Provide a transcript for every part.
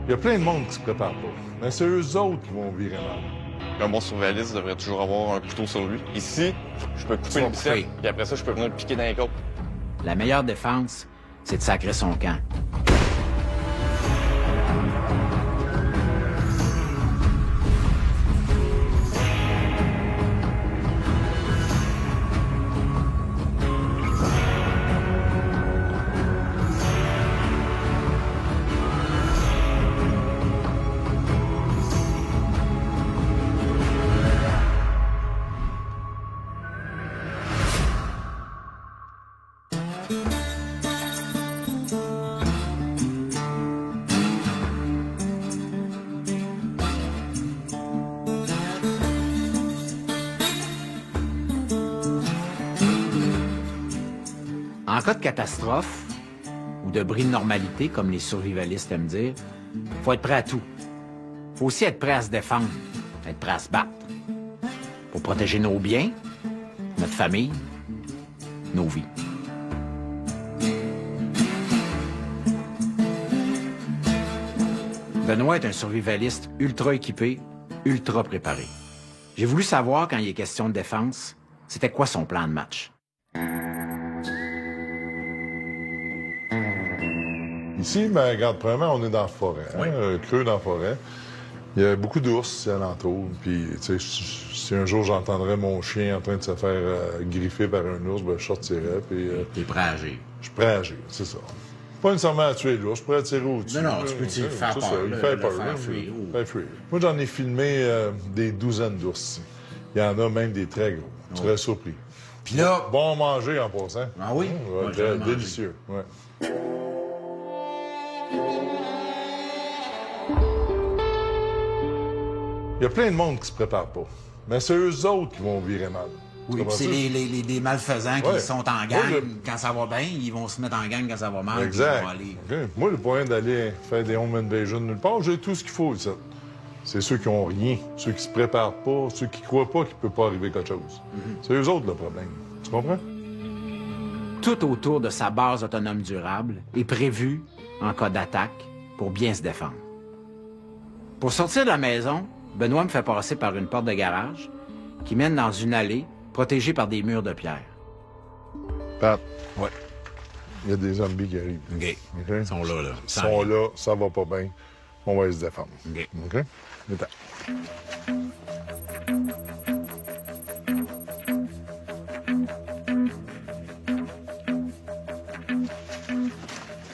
Il y a plein de monde qui se prépare pas. Mais c'est eux autres qui vont virer mal. Un bon survivaliste devrait toujours avoir un couteau sur lui. Ici, je peux couper le bicep, puis après ça, je peux venir le piquer dans les côtes. La meilleure défense, c'est de sacrer son camp. En cas de catastrophe, ou de bris de normalité, comme les survivalistes aiment dire, faut être prêt à tout. Faut aussi être prêt à se défendre, être prêt à se battre. Pour protéger nos biens, notre famille, nos vies. Benoît est un survivaliste ultra équipé, ultra préparé. J'ai voulu savoir, quand il est question de défense, c'était quoi son plan de match. Ici, ben, regarde, premièrement, on est dans la forêt, hein, un creux dans la forêt. Il y a beaucoup d'ours ici alentour. Puis, tu sais, si un jour j'entendrais mon chien en train de se faire griffer par un ours, ben, je sortirais. Puis, T'es prêt à agir. je suis prêt à agir, c'est ça. Pas nécessairement à tuer l'ours, je pourrais tirer au-dessus. Non, tu peux tirer, faire c'est peur, ça, il le fait peur. faire là, fuir, il fait fuir. Moi, j'en ai filmé des douzaines d'ours ici. Il y en a même des très gros. Tu serais surpris. Puis là... Bon à manger en passant. Ah oui? Ouais, Moi, j'aime manger. délicieux. Ouais. Il y a plein de monde qui se prépare pas. Mais c'est eux autres qui vont virer mal. Oui, puis c'est les malfaisants qui sont en gang. Quand ça va bien, ils vont se mettre en gang quand ça va mal. Exact. Ils vont aller... OK. Moi, le point d'aller faire des home invasions nulle part, j'ai tout ce qu'il faut ici. C'est ceux qui ont rien, ceux qui se préparent pas, ceux qui croient pas qu'il peut pas arriver quelque chose. C'est eux autres le problème. Tu comprends? Tout autour de sa base autonome durable est prévu en cas d'attaque pour bien se défendre. Pour sortir de la maison, Benoît me fait passer par une porte de garage qui mène dans une allée protégée par des murs de pierre. Pat. Ouais. Il y a des zombies qui arrivent. OK. OK? Ils sont là, là. Ils sont là, ça va pas bien. On va se défendre. OK. OK? Attends.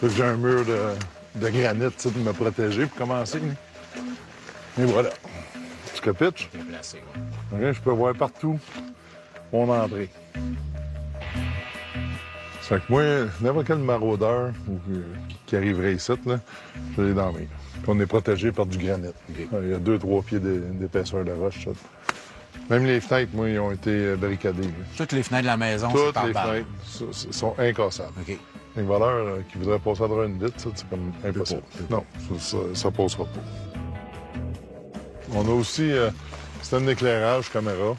Fait que j'ai un mur de granit tu sais, pour me protéger pour commencer. Et voilà. Tu capiches? Bien placé, ouais. OK, je peux voir partout mon entrée. Fait que moi, n'importe quel maraudeur qui arriverait ici, là, je l'ai dans la main. Puis on est protégé par du granit. OK. Il y a 2-3 pieds d'épaisseur de roche. Ça. Même les fenêtres, moi, ils ont été barricadées. Là. Toutes les fenêtres de la maison, c'est Toutes par les balle. fenêtres sont incassables. OK. Un voleur qui voudrait passer à travers une vitre, ça, c'est comme impossible. Non, ça passera pas. On a aussi système d'éclairage, caméra.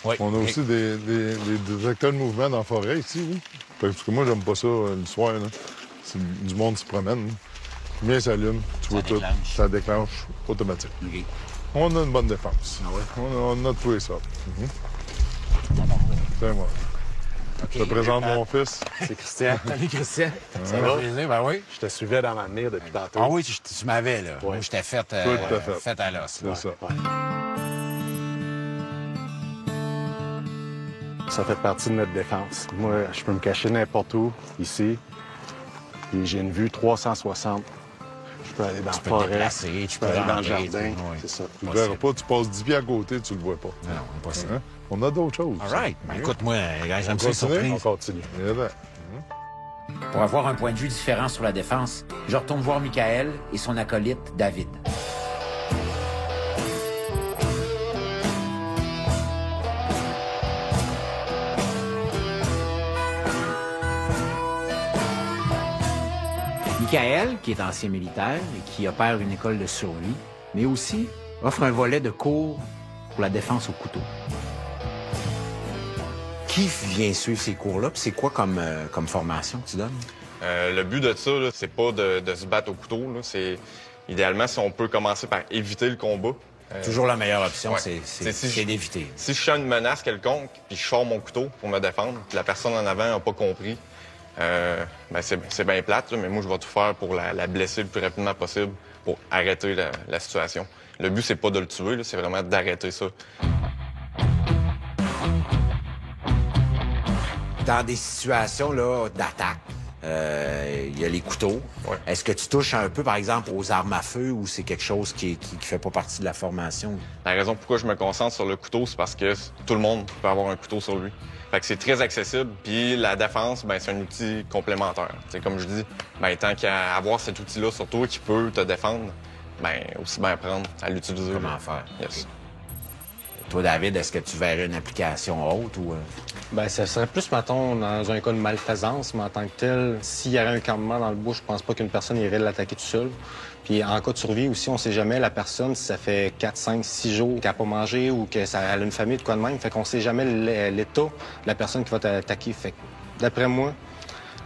Oui. On a aussi des détecteurs de mouvement dans la forêt ici, oui. Parce que moi, j'aime pas ça le soir. Là. Du monde se promène. Là. Bien s'allume, tu vois tout. Déclenche. Ça déclenche automatique. OK. On a une bonne défense. Ah ouais? On a tout et ça. C'est moi. Je te présente mon fils. C'est Christian. Salut, Christian. Ça va? Ben oui. Je te suivais dans ma mire depuis tantôt. Ah oui, tu m'avais, là. Moi, j'étais fait Tout à fait. fait à l'os. C'est ça. Ça fait partie de notre défense. Moi, je peux me cacher n'importe où, ici. Puis j'ai une vue 360. Je peux aller dans la Tu peux forêt. te déplacer, tu je peux peux aller dans le rentrer, jardin. oui. C'est ça. Tu le verras pas, tu passes 10 pieds à côté, tu le vois pas. Non, impossible. Hein? On a d'autres choses. All right. Ben, écoute, moi, j'aime On ça, les continue? surprises. On continue. Et là, Pour avoir un point de vue différent sur la défense, je retourne voir Michael et son acolyte, David. Michael, qui est ancien militaire et qui opère une école de survie, mais aussi offre un volet de cours pour la défense au couteau. Qui vient suivre ces cours-là? Puis c'est quoi comme formation que tu donnes? Le but de ça, là, c'est pas de se battre au couteau. Là. C'est idéalement, si on peut commencer par éviter le combat. Toujours la meilleure option, Ouais. c'est d'éviter. Si je sens une menace quelconque, puis je sors mon couteau pour me défendre, puis la personne en avant n'a pas compris, ben c'est bien plate, là, mais moi, je vais tout faire pour la blesser le plus rapidement possible pour arrêter la situation. Le but, c'est pas de le tuer, là, c'est vraiment d'arrêter ça. Dans des situations là, d'attaque, il y a les couteaux. Ouais. Est-ce que tu touches un peu, par exemple, aux armes à feu ou c'est quelque chose qui fait pas partie de la formation? La raison pourquoi je me concentre sur le couteau, c'est parce que tout le monde peut avoir un couteau sur lui. Fait que c'est très accessible, puis la défense, ben c'est un outil complémentaire. T'sais, comme je dis, ben tant qu'à avoir cet outil-là sur toi qui peut te défendre, ben aussi bien apprendre à l'utiliser. Comment faire? Yes. Okay. Toi, David, est-ce que tu verrais une application autre ou... Ben, ça serait plus, mettons, dans un cas de malfaisance, mais en tant que tel, s'il y avait un campement dans le bush, je pense pas qu'une personne irait l'attaquer tout seul. Puis en cas de survie aussi, on sait jamais la personne, si ça fait 4, 5, 6 jours qu'elle n'a pas mangé ou qu'elle a une famille de quoi de même. Fait qu'on sait jamais l'état de la personne qui va t'attaquer. Fait que, d'après moi,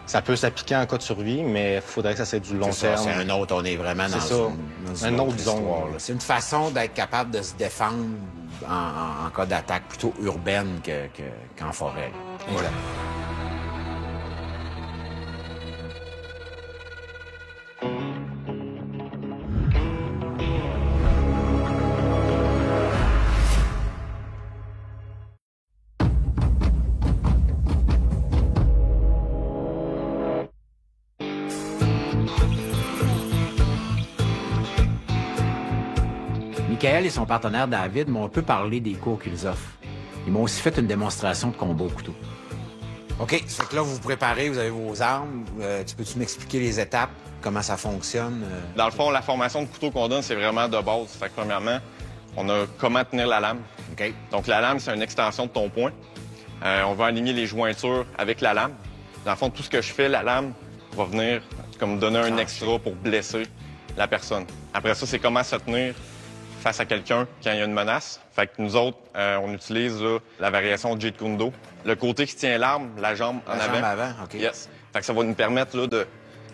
ça peut s'appliquer en cas de survie, mais il faudrait que ça soit du long terme. C'est un autre, on est vraiment dans une autre zone. C'est une façon d'être capable de se défendre en cas d'attaque plutôt urbaine qu'en forêt. Exact. Michael et son partenaire David m'ont un peu parlé des cours qu'ils offrent. Ils m'ont aussi fait une démonstration de combat au couteau. OK, ça fait que là, vous vous préparez, vous avez vos armes. Tu peux-tu m'expliquer les étapes, comment ça fonctionne? Dans le fond, la formation de couteau qu'on donne, c'est vraiment de base. Fait que premièrement, on a comment tenir la lame. OK. Donc la lame, c'est une extension de ton poing. On va aligner les jointures avec la lame. Dans le fond, tout ce que je fais, la lame va venir comme donner un extra pour blesser la personne. Après ça, c'est comment se tenir face à quelqu'un quand il y a une menace. Fait que nous autres, on utilise là, la variation Jeet Kune Do. Le côté qui tient l'arme, la jambe en avant. La jambe avant, OK. Yes. Fait que ça va nous permettre là,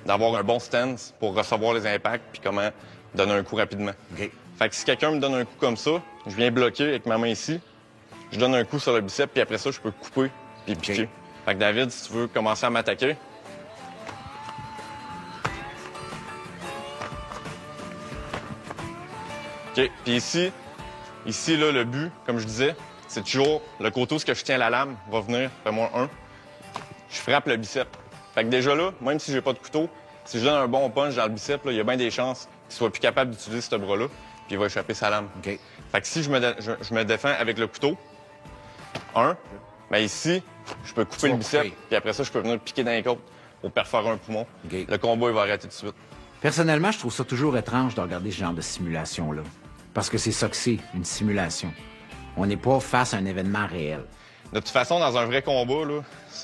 d'avoir un bon stance pour recevoir les impacts puis comment donner un coup rapidement. OK. Fait que si quelqu'un me donne un coup comme ça, je viens bloquer avec ma main ici, je donne un coup sur le biceps puis après ça, je peux couper puis piquer. OK. Fait que David, si tu veux commencer à m'attaquer... OK. Puis ici, là, le but, comme je disais, c'est toujours le côté où je tiens la lame va venir, fais-moi un. Je frappe le biceps. Fait que déjà là, même si j'ai pas de couteau, si je donne un bon punch dans le biceps, il y a bien des chances qu'il soit plus capable d'utiliser ce bras-là, puis il va échapper sa lame. OK. Fait que si je me défends avec le couteau, mais ici, je peux couper le biceps, puis après ça, je peux venir piquer dans les côtes pour perforer un poumon. OK. Le combat, il va arrêter tout de suite. Personnellement, je trouve ça toujours étrange de regarder ce genre de simulation-là. Parce que c'est ça que c'est, une simulation. On n'est pas face à un événement réel. De toute façon, dans un vrai combat, là,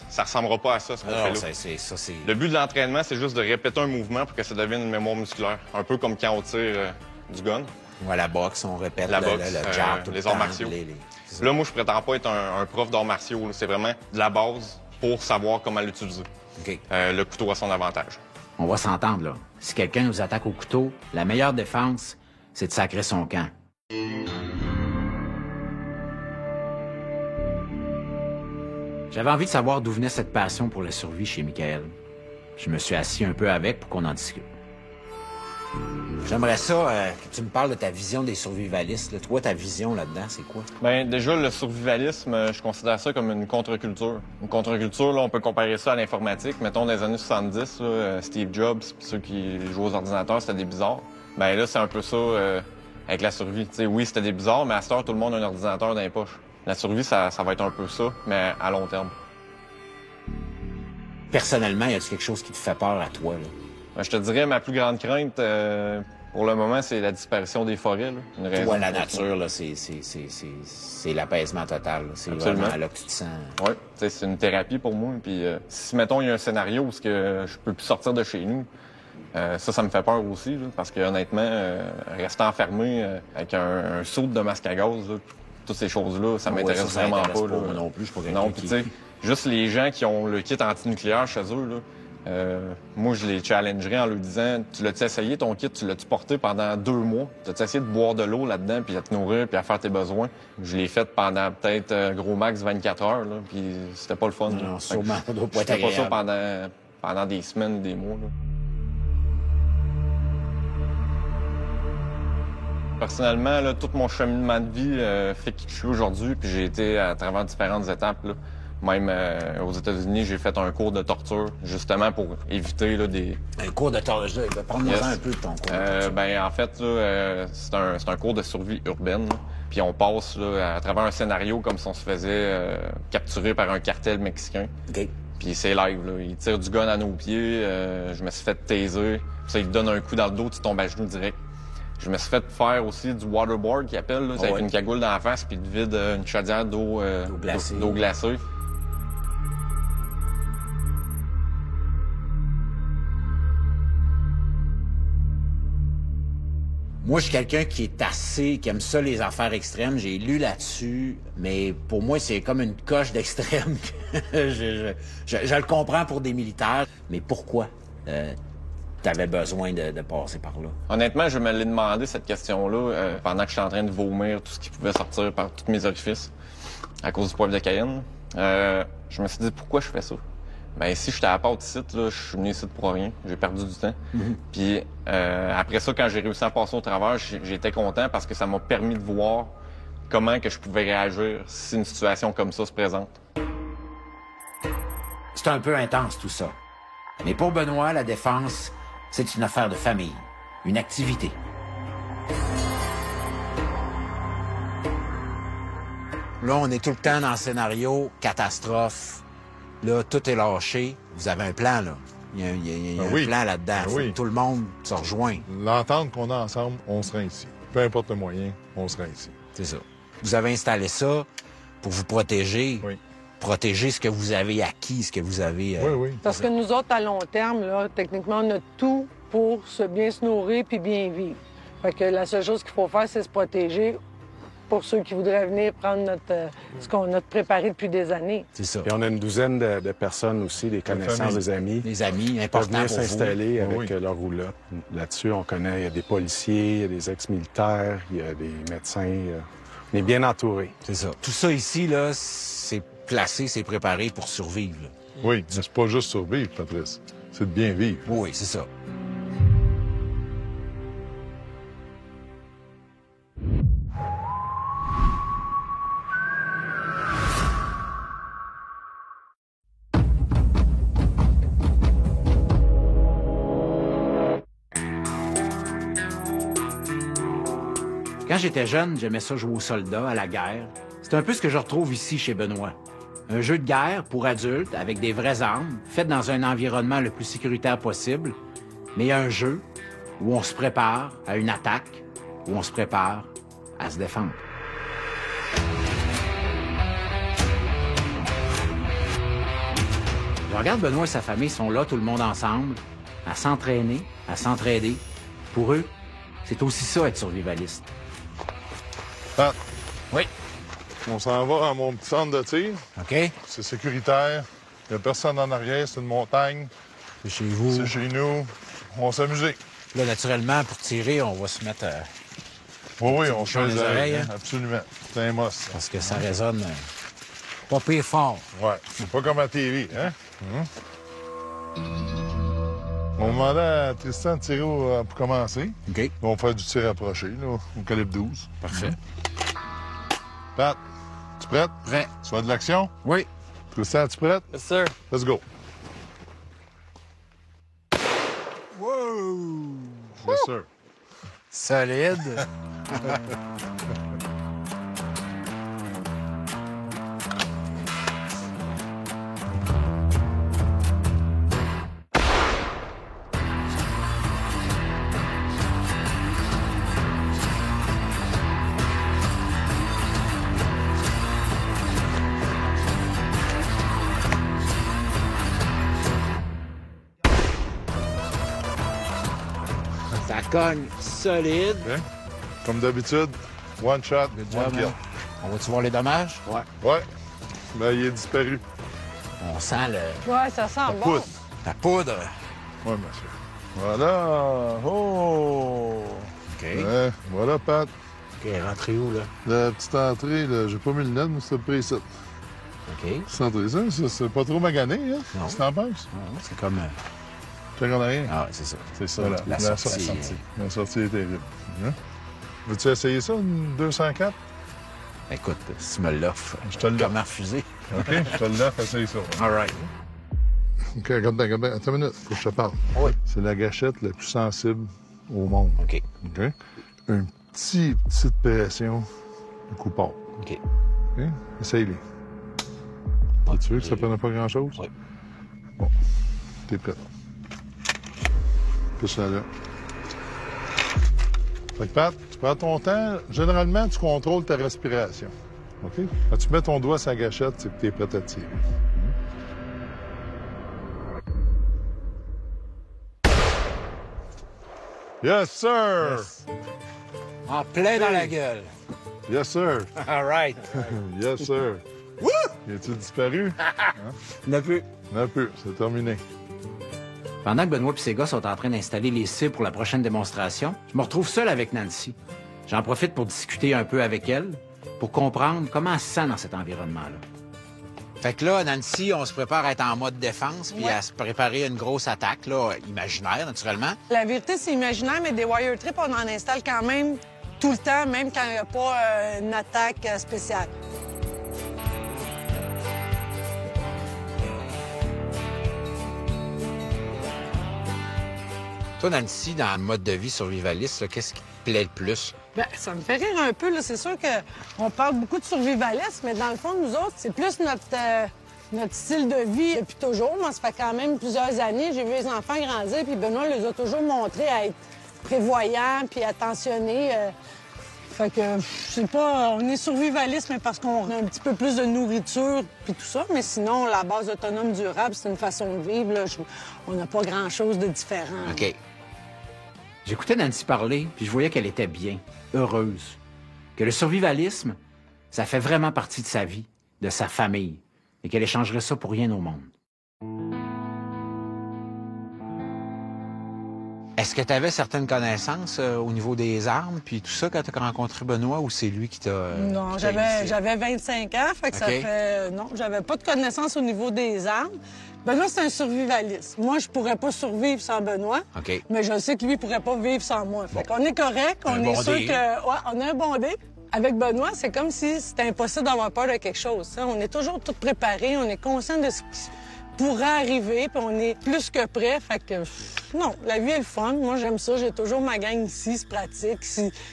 ça ressemblera pas à ça, ce qu'on fait là. Le but de l'entraînement, c'est juste de répéter un mouvement pour que ça devienne une mémoire musculaire. Un peu comme quand on tire du gun. Ou à la boxe, on répète la le jab tout les le temps. arts martiaux. Là, moi, je prétends pas être un prof d'arts martiaux. C'est vraiment de la base pour savoir comment l'utiliser. OK. Le couteau a son avantage. On va s'entendre, là. Si quelqu'un nous attaque au couteau, la meilleure défense, c'est de sacrer son camp. J'avais envie de savoir d'où venait cette passion pour la survie chez Michael. Je me suis assis un peu avec pour qu'on en discute. J'aimerais ça que tu me parles de ta vision des survivalistes. Là. Toi, ta vision là-dedans, c'est quoi? Bien, déjà, le survivalisme, je considère ça comme une contre-culture. Une contre-culture, là, on peut comparer ça à l'informatique. Mettons, dans les années 70, là, Steve Jobs, ceux qui jouent aux ordinateurs, c'était des bizarres. Bien là, c'est un peu ça avec la survie. T'sais, oui, c'était des bizarres, mais à cette heure, tout le monde a un ordinateur dans les poches. La survie, ça va être un peu ça, mais à long terme. Personnellement, y a-t-il quelque chose qui te fait peur à toi, là? Ben, je te dirais, ma plus grande crainte, pour le moment, c'est la disparition des forêts. Là. Une raison toi, la nature, là, c'est l'apaisement total. C'est vraiment là que tu te sens... Oui, c'est une thérapie pour moi. Puis si, mettons, il y a un scénario où je peux plus sortir de chez nous, ça me fait peur aussi, là, parce que honnêtement, rester enfermé avec un saut de masque à gaz, là, toutes ces choses-là, ça m'intéresse vraiment pas. Moi non plus, je suis pas non, puis tu sais, juste les gens qui ont le kit antinucléaire chez eux, là, Moi, je les challengerais en leur disant « Tu l'as-tu essayé ton kit? Tu l'as-tu porté pendant 2 mois? T'as-tu essayé de boire de l'eau là-dedans, puis à te nourrir, puis à faire tes besoins? » Je l'ai fait pendant peut-être gros max 24 heures, là, puis c'était pas le fun. Non, sûrement, ça doit pas être Je fais pas ça agréable. pendant des semaines, des mois. Là. Personnellement, là, tout mon cheminement de vie fait qui je suis aujourd'hui, puis j'ai été à travers différentes étapes. Là. Même aux États-Unis, j'ai fait un cours de torture, justement pour éviter là, des... Un cours de torture. Parle-moi un peu de ton cours. En fait, là, c'est un cours de survie urbaine. Là. Puis on passe là, à travers un scénario comme si on se faisait capturer par un cartel mexicain. OK. Puis c'est live, là. Ils tirent du gun à nos pieds. Je me suis fait taiser. Puis ça, ils te donnent un coup dans le dos, tu tombes à genoux direct. Je me suis fait faire aussi du waterboard, qu'ils appellent. Là. C'est avec une cagoule dans la face, puis ils te vident une chaudière d'eau glacée. Moi, je suis quelqu'un qui aime ça, les affaires extrêmes. J'ai lu là-dessus, mais pour moi, c'est comme une coche d'extrême. je le comprends pour des militaires, mais pourquoi t'avais besoin de passer par là? Honnêtement, je me l'ai demandé, cette question-là, pendant que j'étais en train de vomir tout ce qui pouvait sortir par tous mes orifices à cause du poivre de Cayenne. Je me suis dit, pourquoi je fais ça? Ben si j'étais à la porte ici, là, je suis venu ici pour rien. J'ai perdu du temps. Puis après ça, quand j'ai réussi à passer au travers, j'étais content parce que ça m'a permis de voir comment que je pouvais réagir si une situation comme ça se présente. C'est un peu intense, tout ça. Mais pour Benoît, la défense, c'est une affaire de famille, une activité. Là, on est tout le temps dans le scénario catastrophe. Là, tout est lâché. Vous avez un plan, là. Il y a un plan là-dedans. Faut que tout le monde se rejoigne. L'entente qu'on a ensemble, on sera ici. Peu importe le moyen, on sera ici. C'est ça. Vous avez installé ça pour vous protéger. Oui. Protéger ce que vous avez acquis, ce que vous avez... Oui. Parce que nous autres, à long terme, là, techniquement, on a tout pour bien se nourrir puis bien vivre. Fait que la seule chose qu'il faut faire, c'est se protéger pour ceux qui voudraient venir prendre ce qu'on a préparé depuis des années. C'est ça. Puis on a une douzaine de personnes aussi, des connaissances, des amis. Les amis, Qui peuvent important venir pour vous. s'installer avec leur roulotte. Là-dessus, on connaît, il y a des policiers, il y a des ex-militaires, il y a des médecins. On est bien entourés. C'est ça. Tout ça ici, là, c'est placé, c'est préparé pour survivre. Là. Oui, mais c'est pas juste survivre, Patrice. C'est de bien vivre. Oui, c'est ça. Quand j'étais jeune, j'aimais ça jouer aux soldats, à la guerre. C'est un peu ce que je retrouve ici chez Benoît. Un jeu de guerre pour adultes, avec des vraies armes, fait dans un environnement le plus sécuritaire possible, mais un jeu où on se prépare à une attaque, où on se prépare à se défendre. Je regarde Benoît et sa famille sont là, tout le monde ensemble, à s'entraîner, à s'entraider. Pour eux, c'est aussi ça, être survivaliste. Pat, Oui. on s'en va à mon petit centre de tir. OK? C'est sécuritaire. Il n'y a personne en arrière. C'est une montagne. C'est chez vous. C'est chez nous. On va s'amuser. Là, naturellement, pour tirer, on va se mettre... Oui, on se fait les oreilles, hein? Absolument. C'est un must. parce que ça résonne pas pire fort. Ouais. C'est pas comme à TV, hein? On demandait à Tristan de tirer pour commencer. OK. On va faire du tir approché, là, au calibre 12. Parfait. Pat, tu prête? Prêt. Tu fais de l'action? Oui. Tristan, tu prête? Yes, sir. Let's go. Wow! Yes, sir. Solide. Ça cogne solide. Bien. Comme d'habitude, one shot, Good one job, kill. hein? On va-tu voir les dommages? Ouais. Ouais. Ben, il est disparu. On sent le... Ouais, ça sent bon. Pousse. La poudre. Oui, monsieur. Voilà. Oh! OK. Ouais, voilà, Pat. OK, rentrez où, là? La petite entrée, là, j'ai pas mis le net, mais c'est pris ça. OK. C'est entrée, ça, c'est pas trop magané, hein? Non. Qu'est-ce que t'en penses? Ah, c'est comme... Check en arrière. Ah, c'est ça. C'est ça, Voilà, la la sortie. sortie. La sortie est terrible. Hein? Veux-tu essayer ça, une 204? Écoute, si tu me l'offres, Je te l'offre. comment refuser? OK, je te l'offre, essaye ça. All right. OK, regarde bien. Attends une minute, faut que je te parle. Oui. C'est la gâchette la plus sensible au monde. OK. OK? Une petite pression, le coup part. OK. OK? Essaye-les. Es-tu sûr que ça prenne pas grand-chose? Oui. Bon. T'es prêt. Plus ça là. Fait que, Pat, tu prends ton temps. Généralement, tu contrôles ta respiration. OK? Quand tu mets ton doigt sur la gâchette, c'est que t'es prêt à tirer. Yes, sir! En plein dans la gueule. Yes, sir! All right. Yes, sir! Wouh! Es-tu disparu? Ne plus. Un peu, c'est terminé. Pendant que Benoît et ses gars sont en train d'installer les cibles pour la prochaine démonstration, je me retrouve seul avec Nancy. J'en profite pour discuter un peu avec elle, pour comprendre comment elle se sent dans cet environnement-là. Fait que là, Nancy, on se prépare à être en mode défense, puis Ouais. à se préparer à une grosse attaque, là, imaginaire, naturellement. La vérité, c'est imaginaire, mais des wire trips, on en installe quand même tout le temps, même quand il n'y a pas une attaque spéciale. Toi, Nancy, dans le mode de vie survivaliste, là, qu'est-ce qui te plaît le plus? Bien, ça me fait rire un peu. Là. C'est sûr qu'on parle beaucoup de survivalisme, mais dans le fond, nous autres, c'est plus notre style de vie depuis toujours. Moi, ça fait quand même plusieurs années. J'ai vu les enfants grandir, puis Benoît les a toujours montrés à être prévoyants puis attentionnés. Fait que, je sais pas, on est survivaliste, mais parce qu'on a un petit peu plus de nourriture puis tout ça. Mais sinon, la base autonome durable, c'est une façon de vivre. Là. On n'a pas grand-chose de différent. OK. J'écoutais Nancy parler, puis je voyais qu'elle était bien, heureuse. Que le survivalisme, ça fait vraiment partie de sa vie, de sa famille, et qu'elle échangerait ça pour rien au monde. Est-ce que tu avais certaines connaissances au niveau des armes, puis tout ça, quand tu as rencontré Benoît, ou c'est lui qui t'a... Non, qui t'a initié? j'avais 25 ans, fait que ça OK. fait... Non, j'avais pas de connaissances au niveau des armes. Benoît, c'est un survivaliste. Moi, je pourrais pas survivre sans Benoît, OK. mais je sais que lui, il pourrait pas vivre sans moi. Fait qu'on est correct, on Un est bon sûr deal. que... Ouais, on a un bon dé. Avec Benoît, c'est comme si c'était impossible d'avoir peur de quelque chose. Hein. On est toujours tout préparé, on est conscient de ce qui pourrait arriver, puis on est plus que prêt. Fait que, non, la vie est le fun. Moi, j'aime ça. J'ai toujours ma gang ici, ils se pratiquent,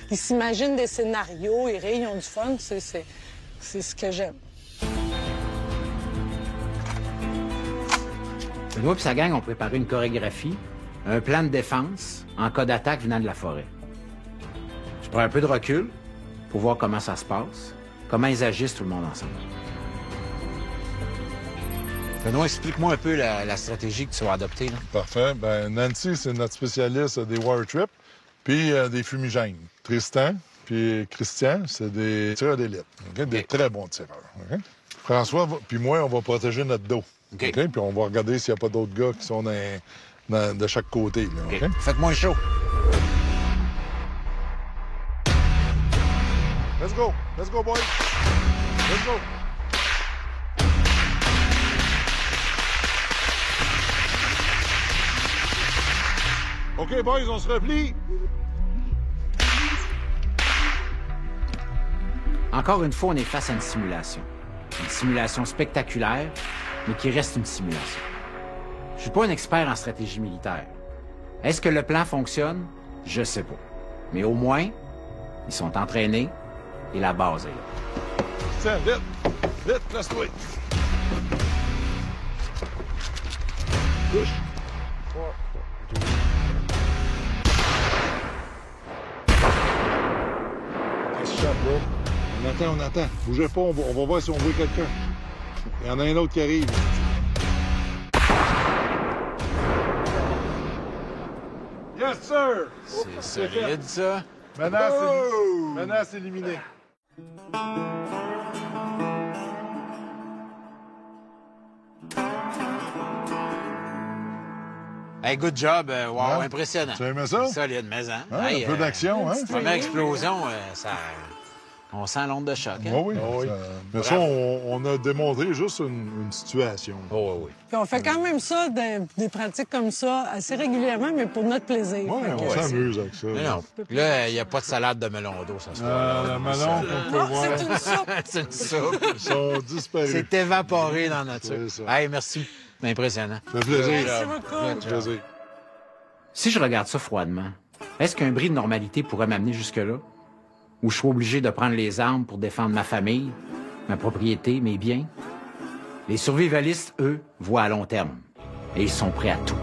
ils s'imaginent des scénarios, ils rient, ils ont du fun. C'est ce que j'aime. Benoît et sa gang ont préparé une chorégraphie, un plan de défense en cas d'attaque venant de la forêt. Je prends un peu de recul pour voir comment ça se passe, comment ils agissent tout le monde ensemble. Benoît, explique-moi un peu la stratégie que tu vas adopter. Là. Parfait. Ben, Nancy, c'est notre spécialiste des wire trips, puis des fumigènes. Tristan, puis Christian, c'est des tireurs d'élite. OK? Des très bons tireurs. OK? François, puis moi, on va protéger notre dos. OK. OK? Puis on va regarder s'il n'y a pas d'autres gars qui sont de chaque côté. Là, OK. OK? Faites-moi chaud. Let's go! Let's go, boys! Let's go! OK, boys, on se replie. Encore une fois, on est face à une simulation. Une simulation spectaculaire, mais qui reste une simulation. Je suis pas un expert en stratégie militaire. Est-ce que le plan fonctionne? Je sais pas. Mais au moins, ils sont entraînés et la base est là. Tiens, vite! Vite, place-toi! Touche! Nice shot, bro. On attend. Bougez pas, on va voir si on voit quelqu'un. Il y en a un autre qui arrive. Yes, sir! C'est solide, ça. Menace éliminée. Hey, good job. Wow, Hein? impressionnant. Tu as aimé ça? Solide, mais hein? Hein, Hey, un peu d'action, hein? Première explosion, ça... On sent l'onde de choc, hein? Oui, oui. Mais ça, on a démontré juste une situation. Oh, oui. Puis on fait quand même ça, des pratiques comme ça, assez régulièrement, mais pour notre plaisir. Oui, Fait on que- s'amuse avec ça. Mais non. Là, il n'y a pas de salade de melon d'eau, ça se passe. Le melon, qu'on peut Non, voir, c'est une soupe. C'est une soupe. ils sont disparus. C'est évaporé dans notre C'est soupe. ça. Hey, merci. Impressionnant. Ça fait plaisir. Merci beaucoup. Ça fait plaisir. Si je regarde ça froidement, est-ce qu'un bris de normalité pourrait m'amener jusque-là? Où je suis obligé de prendre les armes pour défendre ma famille, ma propriété, mes biens? Les survivalistes, eux, voient à long terme. Et ils sont prêts à tout.